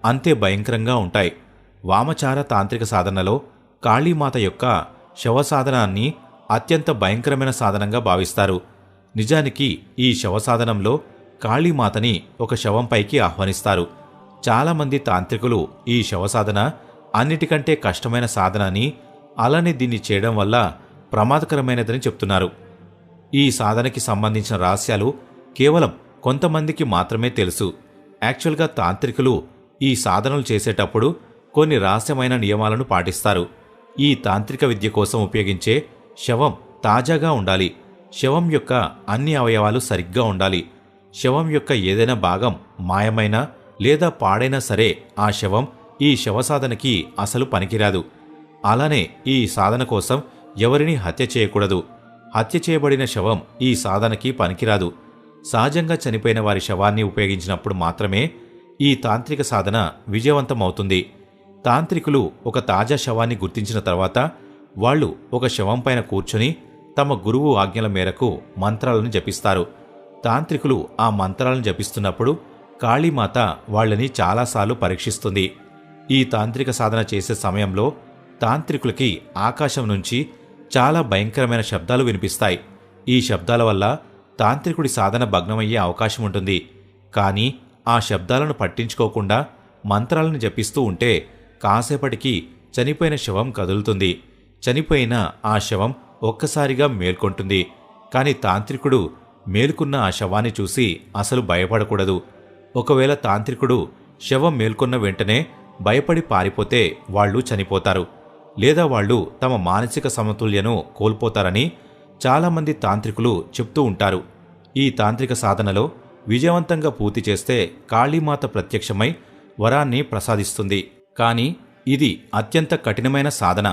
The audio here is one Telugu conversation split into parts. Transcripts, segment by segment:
అంతే భయంకరంగా ఉంటాయి. వామచార తాంత్రిక సాధనలో కాళీమాత యొక్క శవసాధనాన్ని అత్యంత భయంకరమైన సాధనంగా భావిస్తారు. నిజానికి ఈ శవసాధనంలో కాళీమాతని ఒక శవంపైకి ఆహ్వానిస్తారు. చాలామంది తాంత్రికులు ఈ శవసాధన అన్నిటికంటే కష్టమైన సాధన అని, అలానే దీన్ని చేయడం వల్ల ప్రమాదకరమైనదని చెప్తున్నారు. ఈ సాధనకి సంబంధించిన రహస్యాలు కేవలం కొంతమందికి మాత్రమే తెలుసు. యాక్చువల్గా తాంత్రికులు ఈ సాధనలు చేసేటప్పుడు కొన్ని రహస్యమైన నియమాలను పాటిస్తారు. ఈ తాంత్రిక విద్య కోసం ఉపయోగించే శవం తాజాగా ఉండాలి. శవం యొక్క అన్ని అవయవాలు సరిగ్గా ఉండాలి. శవం యొక్క ఏదైనా భాగం మాయమైనా లేదా పాడైనా సరే ఆ శవం ఈ శవసాధనకి అసలు పనికిరాదు. అలానే ఈ సాధన కోసం ఎవరిని హత్య చేయకూడదు. హత్య చేయబడిన శవం ఈ సాధనకి పనికిరాదు. సహజంగా చనిపోయిన వారి శవాన్ని ఉపయోగించినప్పుడు మాత్రమే ఈ తాంత్రిక సాధన విజయవంతమవుతుంది. తాంత్రికులు ఒక తాజా శవాన్ని గుర్తించిన తర్వాత వాళ్ళు ఒక శవం పైన కూర్చొని తమ గురువు ఆజ్ఞల మేరకు మంత్రాలను జపిస్తారు. తాంత్రికులు ఆ మంత్రాలను జపిస్తున్నప్పుడు కాళీమాత వాళ్ళని చాలాసార్లు పరీక్షిస్తుంది. ఈ తాంత్రిక సాధన చేసే సమయంలో తాంత్రికులకి ఆకాశం నుంచి చాలా భయంకరమైన శబ్దాలు వినిపిస్తాయి. ఈ శబ్దాల వల్ల తాంత్రికుడి సాధన భగ్నమయ్యే అవకాశం ఉంటుంది. కానీ ఆ శబ్దాలను పట్టించుకోకుండా మంత్రాలను జపిస్తూ ఉంటే కాసేపటికి చనిపోయిన శవం కదులుతుంది. చనిపోయిన ఆ శవం ఒక్కసారిగా మేల్కొంటుంది. కాని తాంత్రికుడు మేల్కొన్న ఆ శవాన్ని చూసి అసలు భయపడకూడదు. ఒకవేళ తాంత్రికుడు శవం మేల్కొన్న వెంటనే భయపడి పారిపోతే వాళ్ళు చనిపోతారు, లేదా వాళ్ళు తమ మానసిక సమతుల్యను కోల్పోతారని చాలామంది తాంత్రికులు చెప్తూ ఉంటారు. ఈ తాంత్రిక సాధనలో విజయవంతంగా పూర్తి చేస్తే కాళీమాత ప్రత్యక్షమై వరాన్ని ప్రసాదిస్తుంది. కానీ ఇది అత్యంత కఠినమైన సాధన.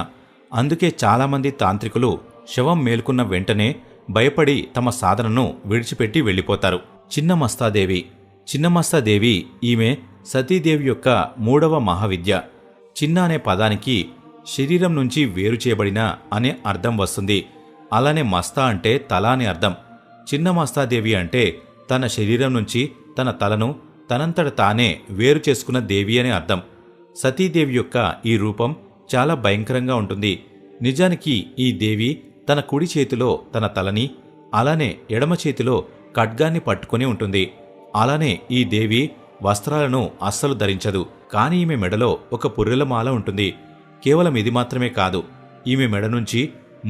అందుకే చాలామంది తాంత్రికులు శవం మేల్కొన్న వెంటనే భయపడి తమ సాధనను విడిచిపెట్టి వెళ్ళిపోతారు. చిన్నమస్తాదేవి. చిన్నమస్తాదేవి ఈమె సతీదేవి యొక్క 3వ మహావిద్య. చిన్న అనే పదానికి శరీరం నుంచి వేరు చేయబడిన అనే అర్థం వస్తుంది. అలానే మస్తా అంటే తల అని అర్థం. చిన్నమస్తాదేవి అంటే తన శరీరం నుంచి తన తలను తనంతట తానే వేరు చేసుకున్న దేవి అని అర్థం. సతీదేవి యొక్క ఈ రూపం చాలా భయంకరంగా ఉంటుంది. నిజానికి ఈ దేవి తన కుడి చేతిలో తన తలని, అలానే ఎడమ చేతిలో ఖడ్గాన్ని పట్టుకుని ఉంటుంది. అలానే ఈ దేవి వస్త్రాలను అస్సలు ధరించదు. కాని ఈమె మెడలో ఒక పుర్రెల మాల ఉంటుంది. కేవలం ఇది మాత్రమే కాదు, ఈమె మెడ నుంచి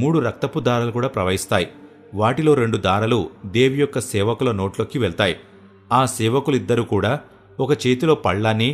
3 రక్తపు దారాలు కూడా ప్రవహిస్తాయి. వాటిలో 2 దారాలు దేవి యొక్క సేవకుల నోట్లోకి వెళ్తాయి. ఆ సేవకులిద్దరూ కూడా ఒక చేతిలో పళ్ళాన్ని